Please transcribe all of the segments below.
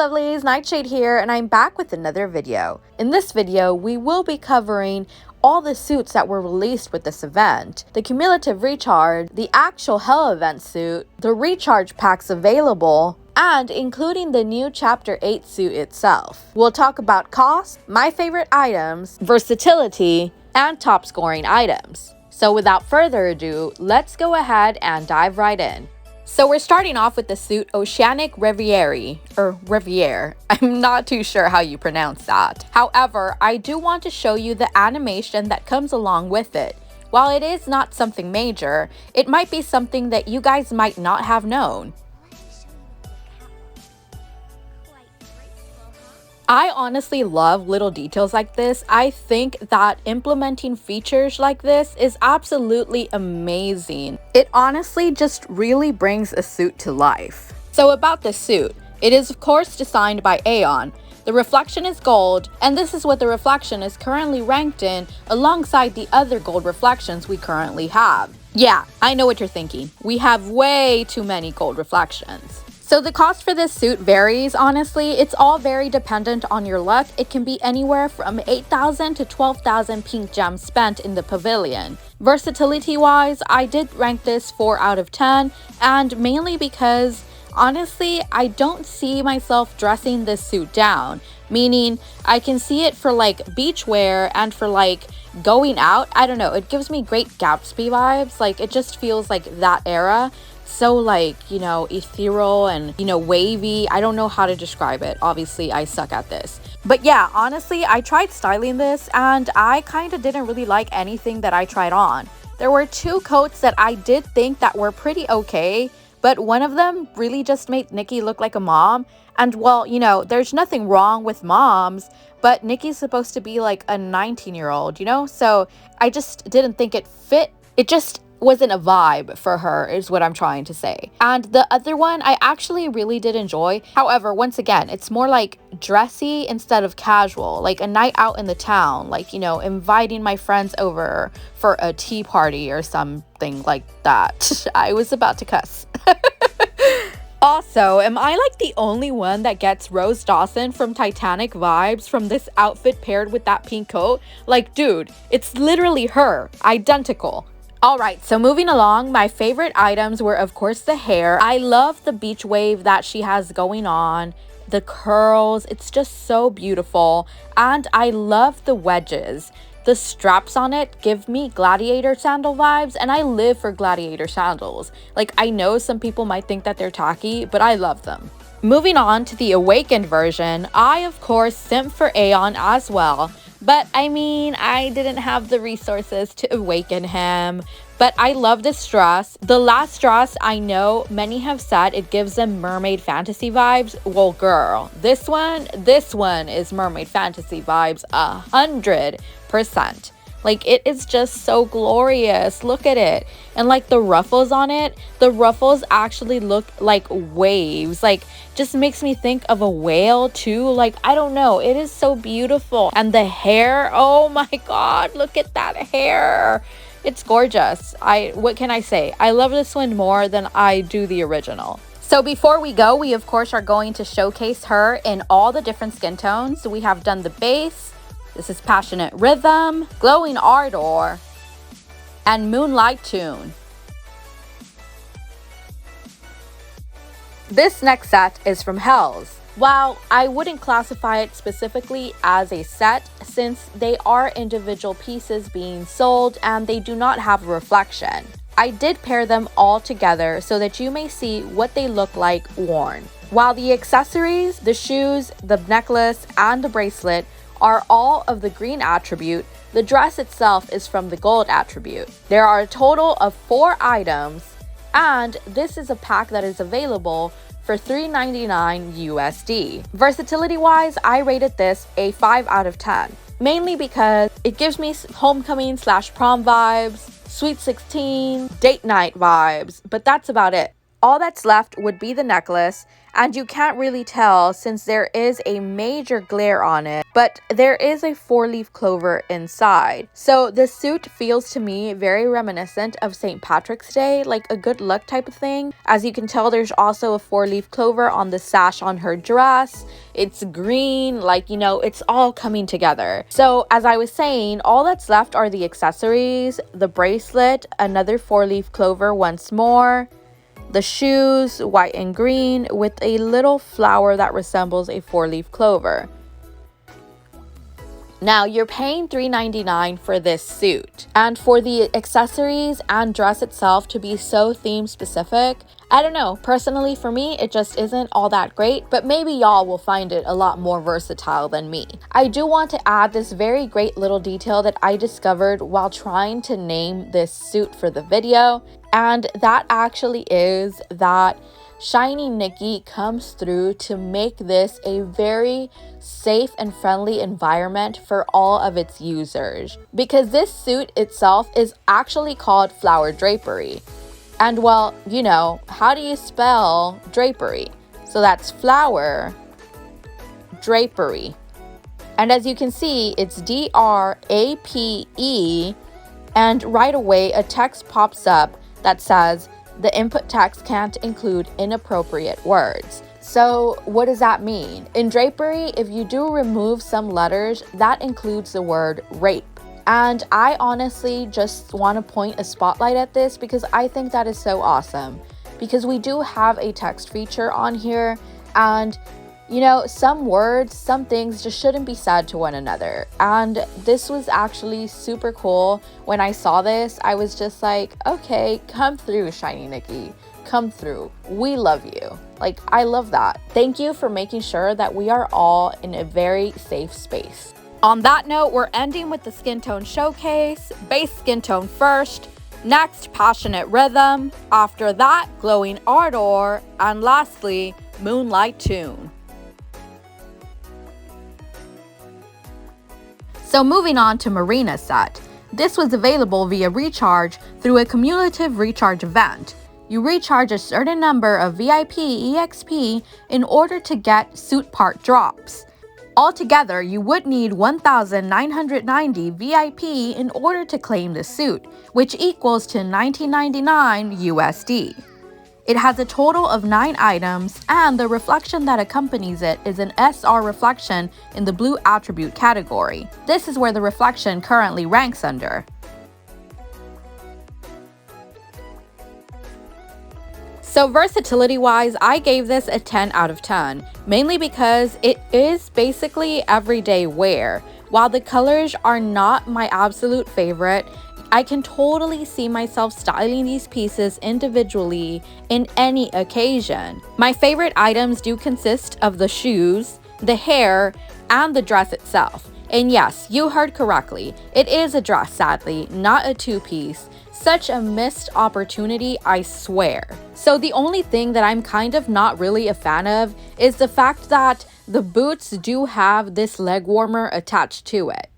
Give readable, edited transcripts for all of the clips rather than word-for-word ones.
lovelies, Nightshade here, and I'm back with another video. In this video, we will be covering all the suits that were released with this event, the cumulative recharge, the actual Helz event suit, the recharge packs available, and including the new Chapter 8 suit itself. We'll talk about cost, my favorite items, versatility, and top scoring items. So without further ado, let's go ahead and dive right in. So we're starting off with the suit Oceanic Reverie, or Reviere. I'm not too sure how you pronounce that. However, I do want to show you the animation that comes along with it. While it is not something major, it might be something that you guys might not have known. I honestly love little details like this. I think that implementing features like this is absolutely amazing. It honestly just really brings a suit to life. So about the suit, it is of course designed by Aeon. The reflection is gold, and this is what the reflection is currently ranked in alongside the other gold reflections we currently have. Yeah, I know what you're thinking. We have way too many gold reflections. So the cost for this suit varies, honestly. It's all very dependent on your luck. It can be anywhere from 8,000 to 12,000 pink gems spent in the pavilion. Versatility wise, I did rank this 4 out of 10, and mainly because honestly, I don't see myself dressing this suit down. Meaning, I can see it for like beach wear and for like going out. I don't know, it gives me great Gatsby vibes. Like, it just feels like that era. So like, you know, ethereal and, you know, wavy. I don't know how to describe it. Obviously, I suck at this. But yeah, honestly, I tried styling this and I kind of didn't really like anything that I tried on. There were 2 coats that I did think that were pretty okay, but one of them really just made Nikki look like a mom. And well, you know, there's nothing wrong with moms, but Nikki's supposed to be like a 19-year-old, you know? So I just didn't think it fit. It just wasn't a vibe for her, is what I'm trying to say. And the other one I actually really did enjoy. However, once again, it's more like dressy instead of casual, like a night out in the town, like, you know, inviting my friends over for a tea party or something like that. I was about to cuss. Also, am I like the only one that gets Rose Dawson from Titanic vibes from this outfit paired with that pink coat? Like, dude, it's literally her, identical. Alright, so moving along, my favorite items were of course the hair. I love the beach wave that she has going on, the curls, it's just so beautiful. And I love the wedges. The straps on it give me gladiator sandal vibes, and I live for gladiator sandals. Like, I know some people might think that they're tacky, but I love them. Moving on to the awakened version, I of course simp for Aeon as well. But I mean, I didn't have the resources to awaken him. But I love this dress. The last dress, I know many have said it gives them mermaid fantasy vibes. Well, girl, this one is mermaid fantasy vibes 100%. Like, it is just so glorious. Look at it. And like the ruffles on it, the ruffles actually look like waves. Like, just makes me think of a whale too. Like, I don't know, it is so beautiful. And the hair, oh my god, look at that hair. It's gorgeous. What can I say? I love this one more than I do the original. So before we go, we of course are going to showcase her in all the different skin tones. We have done the base. This is Passionate Rhythm, Glowing Ardor, and Moonlight Tune. This next set is from Helz. While I wouldn't classify it specifically as a set, since they are individual pieces being sold and they do not have a reflection, I did pair them all together so that you may see what they look like worn. While the accessories, the shoes, the necklace, and the bracelet are all of the green attribute, the dress itself is from the gold attribute. There are a total of 4 items, and this is a pack that is available for $3.99 USD. Versatility wise, I rated this a 5 out of 10, mainly because it gives me homecoming / prom vibes, sweet 16, date night vibes, but that's about it. All that's left would be the necklace, and you can't really tell since there is a major glare on it, but there is a 4-leaf clover inside. So the suit feels to me very reminiscent of St. Patrick's Day, like a good luck type of thing. As you can tell, there's also a 4-leaf clover on the sash on her dress. It's green, like, you know, it's all coming together. So as I was saying, all that's left are the accessories, the bracelet, another 4-leaf clover once more, the shoes, white and green, with a little flower that resembles a 4-leaf clover. Now, you're paying $3.99 for this suit. And for the accessories and dress itself to be so theme specific, I don't know, personally for me, it just isn't all that great, but maybe y'all will find it a lot more versatile than me. I do want to add this very great little detail that I discovered while trying to name this suit for the video, and that actually is that Shiny Nikki comes through to make this a very safe and friendly environment for all of its users, because this suit itself is actually called flower drapery. And well, you know, how do you spell drapery? So that's flower drapery. And as you can see, it's D-R-A-P-E, and right away a text pops up that says, the input text can't include inappropriate words. So what does that mean? In drapery, if you do remove some letters, that includes the word rape. And I honestly just want to point a spotlight at this because I think that is so awesome. Because we do have a text feature on here, and you know, some words, some things just shouldn't be said to one another. And this was actually super cool. When I saw this, I was just like, okay, come through, Shiny Nikki. Come through. We love you. Like, I love that. Thank you for making sure that we are all in a very safe space. On that note, we're ending with the Skintone Showcase. Base Skintone first. Next, Passionate Rhythm. After that, Glowing Ardor. And lastly, Moonlight Tune. So moving on to Marina set. This was available via recharge through a cumulative recharge event. You recharge a certain number of VIP EXP in order to get suit part drops. Altogether, you would need 1,990 VIP in order to claim the suit, which equals to $19.99 USD. It has a total of 9 items, and the reflection that accompanies it is an SR reflection in the blue attribute category. This is where the reflection currently ranks under. So versatility-wise, I gave this a 10 out of 10, mainly because it is basically everyday wear. While the colors are not my absolute favorite, I can totally see myself styling these pieces individually in any occasion. My favorite items do consist of the shoes, the hair, and the dress itself. And yes, you heard correctly, it is a dress, sadly, not a two-piece. Such a missed opportunity, I swear. So the only thing that I'm kind of not really a fan of is the fact that the boots do have this leg warmer attached to it.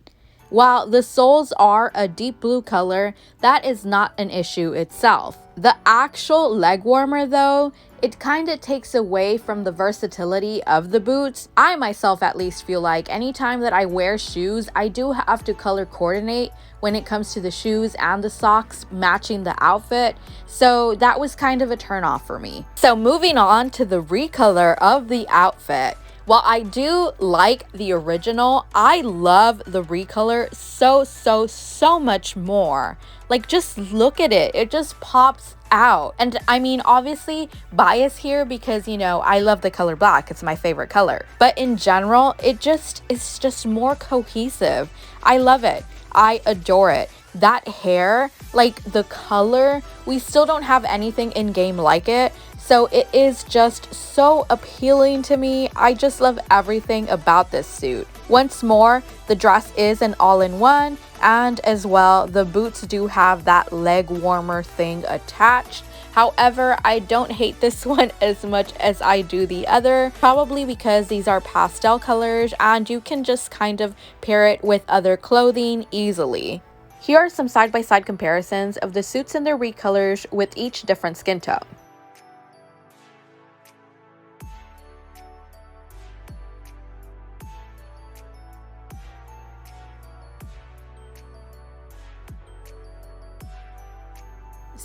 While the soles are a deep blue color, that is not an issue itself. The actual leg warmer though, it kind of takes away from the versatility of the boots. I myself at least feel like anytime that I wear shoes, I do have to color coordinate when it comes to the shoes and the socks matching the outfit. So that was kind of a turn off for me. So moving on to the recolor of the outfit. While I do like the original, I love the recolor so much more. Like, just look at it. It just pops out. And I mean, obviously bias here because, you know, I love the color black. It's my favorite color. But in general, it's just more cohesive. I love it. I adore it. That hair, like the color, we still don't have anything in game like it. So it is just so appealing to me. I just love everything about this suit. Once more, the dress is an all-in-one, and as well, the boots do have that leg warmer thing attached. However, I don't hate this one as much as I do the other, probably because these are pastel colors and you can just kind of pair it with other clothing easily. Here are some side-by-side comparisons of the suits and their recolors with each different skin tone.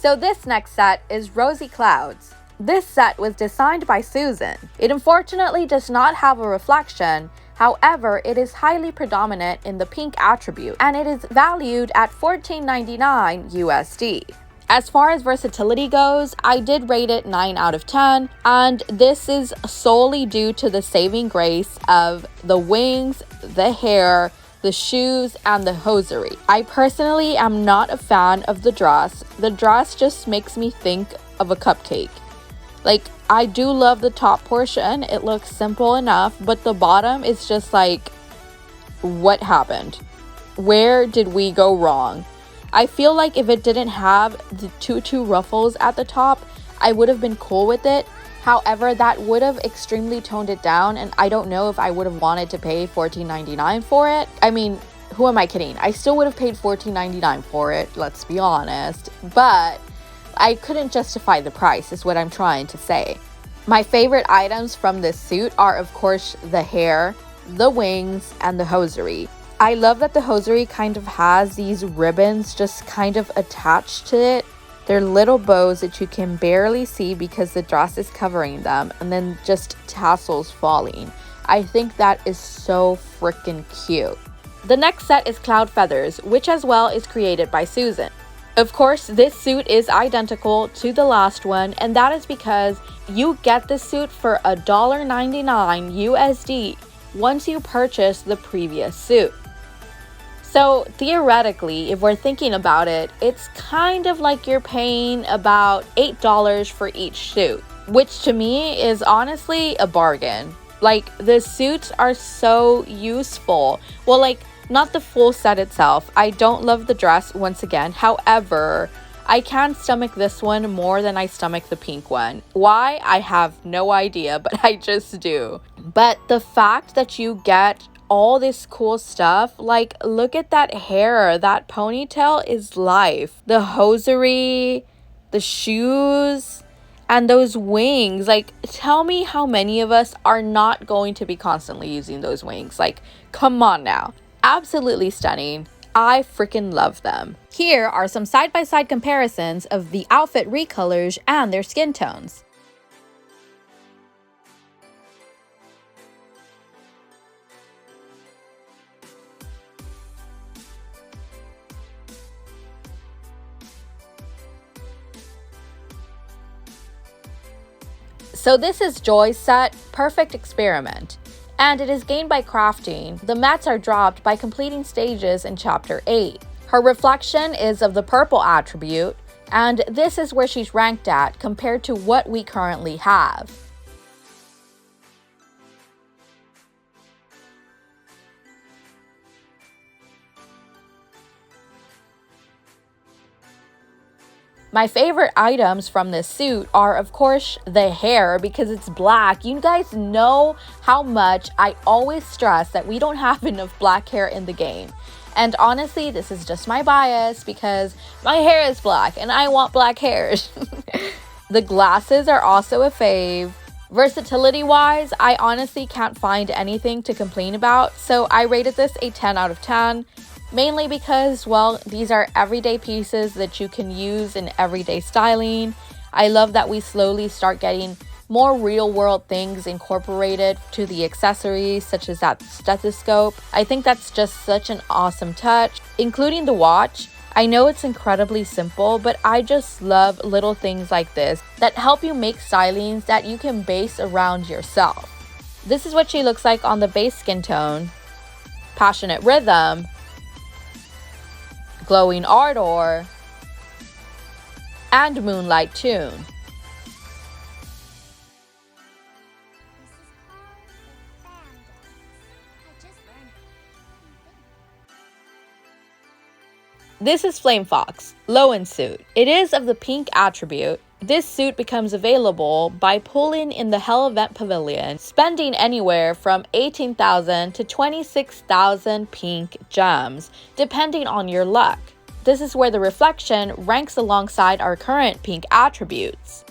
So this next set is Rosy Clouds. This set was designed by Susan. It unfortunately does not have a reflection. However, it is highly predominant in the pink attribute, and it is valued at $14.99 USD. As far as versatility goes, I did rate it 9 out of 10, and this is solely due to the saving grace of the wings, the hair, the shoes, and the hosiery. I personally am not a fan of the dress. The dress just makes me think of a cupcake. Like, I do love the top portion. It looks simple enough, but the bottom is just like, what happened? Where did we go wrong? I feel like if it didn't have the tutu ruffles at the top, I would have been cool with it. However, that would have extremely toned it down, and I don't know if I would have wanted to pay $14.99 for it. I mean, who am I kidding? I still would have paid $14.99 for it, let's be honest, but I couldn't justify the price is what I'm trying to say. My favorite items from this suit are, of course, the hair, the wings, and the hosiery. I love that the hosiery kind of has these ribbons just kind of attached to it. They're little bows that you can barely see because the dress is covering them, and then just tassels falling. I think that is so freaking cute. The next set is Cloud Feathers, which as well is created by Susan. Of course, this suit is identical to the last one, and that is because you get this suit for $1.99 USD once you purchase the previous suit. So theoretically, if we're thinking about it, it's kind of like you're paying about $8 for each suit, which to me is honestly a bargain. Like, the suits are so useful. Well, like, not the full set itself. I don't love the dress once again. However, I can stomach this one more than I stomach the pink one. Why? I have no idea, but I just do. But the fact that you get all this cool stuff, like, look at that hair. That ponytail is life. The hosiery, the shoes, and those wings. Like, tell me how many of us are not going to be constantly using those wings. Like, come on now. Absolutely stunning. I freaking love them. Here are some side-by-side comparisons of the outfit recolors and their skin tones. So this is Joy's set, Perfect Experiment, and it is gained by crafting. The mats are dropped by completing stages in Chapter 8. Her reflection is of the purple attribute, and this is where she's ranked at compared to what we currently have. My favorite items from this suit are, of course, the hair, because it's black. You guys know how much I always stress that we don't have enough black hair in the game. And honestly, this is just my bias because my hair is black and I want black hairs. The glasses are also a fave. Versatility-wise, I honestly can't find anything to complain about, so I rated this a 10 out of 10. Mainly because, well, these are everyday pieces that you can use in everyday styling. I love that we slowly start getting more real-world things incorporated to the accessories, such as that stethoscope. I think that's just such an awesome touch, including the watch. I know it's incredibly simple, but I just love little things like this that help you make stylings that you can base around yourself. This is what she looks like on the base skin tone, Passionate Rhythm, Glowing Ardor, and Moonlight Tune. This is Flame Fox, Loen suit. It is of the pink attribute. This suit becomes available by pulling in the Hell Event Pavilion, spending anywhere from 18,000 to 26,000 pink gems, depending on your luck. This is where the reflection ranks alongside our current pink attributes.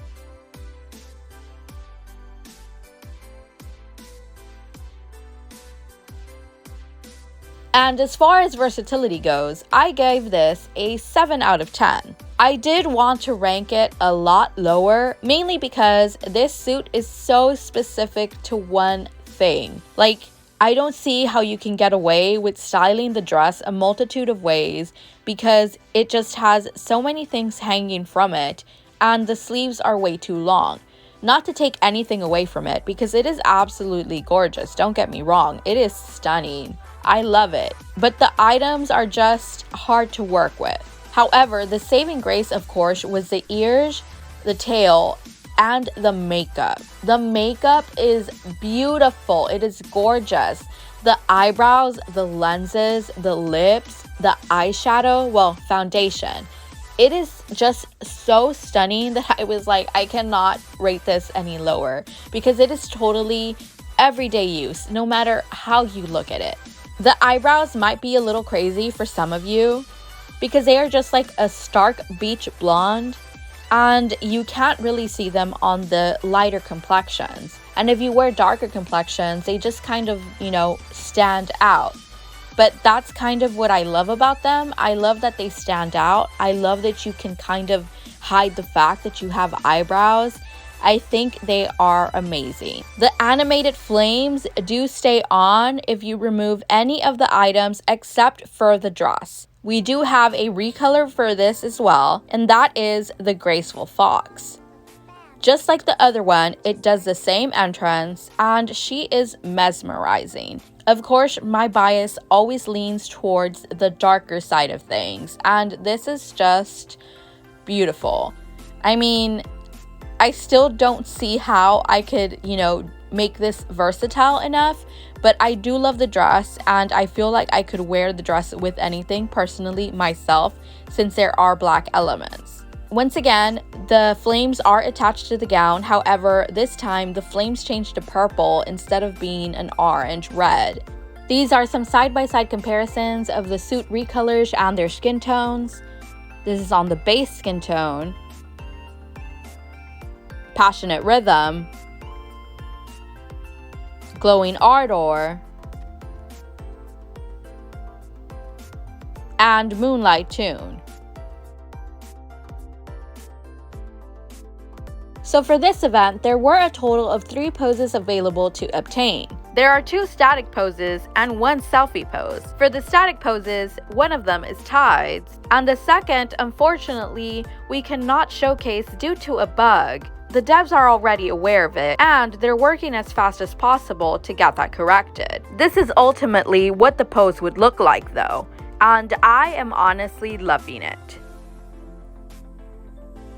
And as far as versatility goes, I gave this a 7 out of 10. I did want to rank it a lot lower, mainly because this suit is so specific to one thing. Like, I don't see how you can get away with styling the dress a multitude of ways because it just has so many things hanging from it and the sleeves are way too long. Not to take anything away from it because it is absolutely gorgeous, don't get me wrong, it is stunning. I love it, but the items are just hard to work with. However, the saving grace, of course, was the ears, the tail, and the makeup. The makeup is beautiful. It is gorgeous. The eyebrows, the lenses, the lips, the eyeshadow, well, foundation. It is just so stunning that I was like, I cannot rate this any lower because it is totally everyday use, no matter how you look at it. The eyebrows might be a little crazy for some of you, because they are just like a stark beach blonde and you can't really see them on the lighter complexions. And if you wear darker complexions, they just kind of, stand out. But that's kind of what I love about them. I love that they stand out. I love that you can kind of hide the fact that you have eyebrows. I think they are amazing. The animated flames do stay on if you remove any of the items except for the dress. We do have a recolor for this as well, and that is the Graceful Fox. Just like the other one, it does the same entrance, and she is mesmerizing. Of course, my bias always leans towards the darker side of things, and this is just beautiful. I mean, I still don't see how I could, make this versatile enough, but I do love the dress and I feel like I could wear the dress with anything personally myself since there are black elements. Once again, the flames are attached to the gown. However, this time the flames changed to purple instead of being an orange red. These are some side-by-side comparisons of the suit recolors and their skin tones. This is on the base skin tone, Passionate Rhythm, Glowing Ardor, and Moonlight Tune. So for this event, there were a total of 3 poses available to obtain. There are 2 static poses and 1 selfie pose. For the static poses, one of them is tides, and the second, unfortunately, we cannot showcase due to a bug. The devs are already aware of it, and they're working as fast as possible to get that corrected. This is ultimately what the pose would look like though, and I am honestly loving it.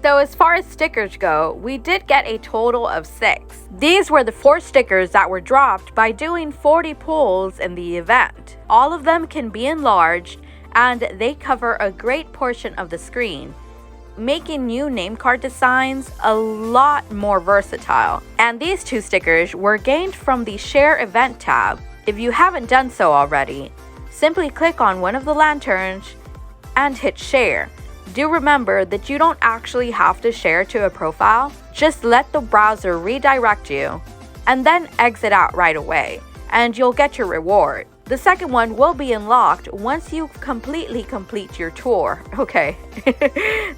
So as far as stickers go, we did get a total of 6. These were the 4 stickers that were dropped by doing 40 pulls in the event. All of them can be enlarged, and they cover a great portion of the screen, making new name card designs a lot more versatile. And these 2 stickers were gained from the Share Event tab. If you haven't done so already, simply click on one of the lanterns and hit share. Do remember that you don't actually have to share to a profile, just let the browser redirect you and then exit out right away and you'll get your reward. The second one will be unlocked once you completely complete your tour. Okay,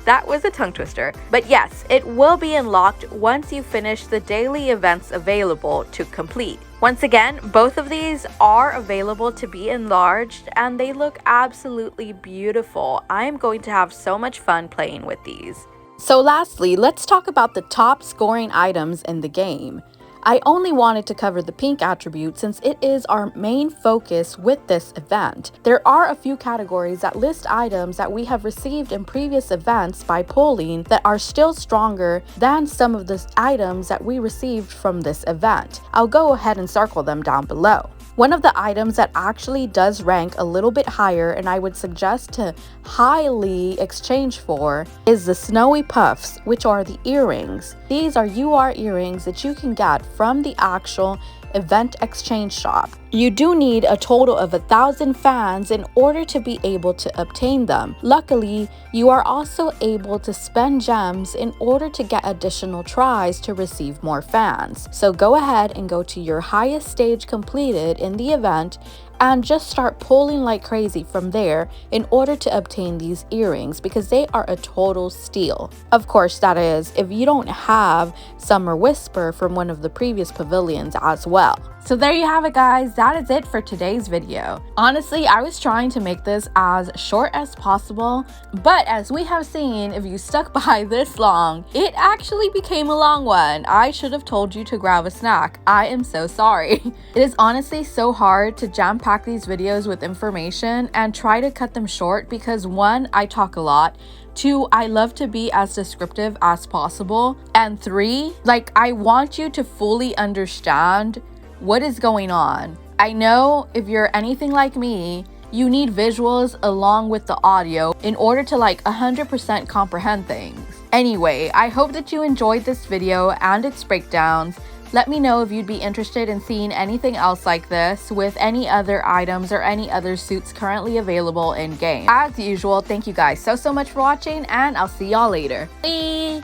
that was a tongue twister. But yes, it will be unlocked once you finish the daily events available to complete. Once again, both of these are available to be enlarged and they look absolutely beautiful. I am going to have so much fun playing with these. So lastly, let's talk about the top scoring items in the game. I only wanted to cover the pink attribute since it is our main focus with this event. There are a few categories that list items that we have received in previous events by polling that are still stronger than some of the items that we received from this event. I'll go ahead and circle them down below. One of the items that actually does rank a little bit higher and I would suggest to highly exchange for is the Snowy Puffs, which are the earrings. These are UR earrings that you can get from the actual event exchange shop. You do need a total of 1,000 fans in order to be able to obtain them. Luckily, you are also able to spend gems in order to get additional tries to receive more fans. So go ahead and go to your highest stage completed in the event and just start pulling like crazy from there in order to obtain these earrings because they are a total steal. Of course, that is if you don't have Summer Whisper from one of the previous pavilions as well. So there you have it, guys. That is it for today's video. Honestly, I was trying to make this as short as possible, but as we have seen, if you stuck by this long, it actually became a long one. I should have told you to grab a snack. I am so sorry. It is honestly so hard to jam-pack these videos with information and try to cut them short because 1, I talk a lot, 2, I love to be as descriptive as possible, and 3, like, I want you to fully understand what is going on. I know if you're anything like me, you need visuals along with the audio in order to like 100% comprehend things. Anyway, I hope that you enjoyed this video and its breakdowns. Let me know if you'd be interested in seeing anything else like this with any other items or any other suits currently available in game. As usual, thank you guys so much for watching, and I'll see y'all later. Bye!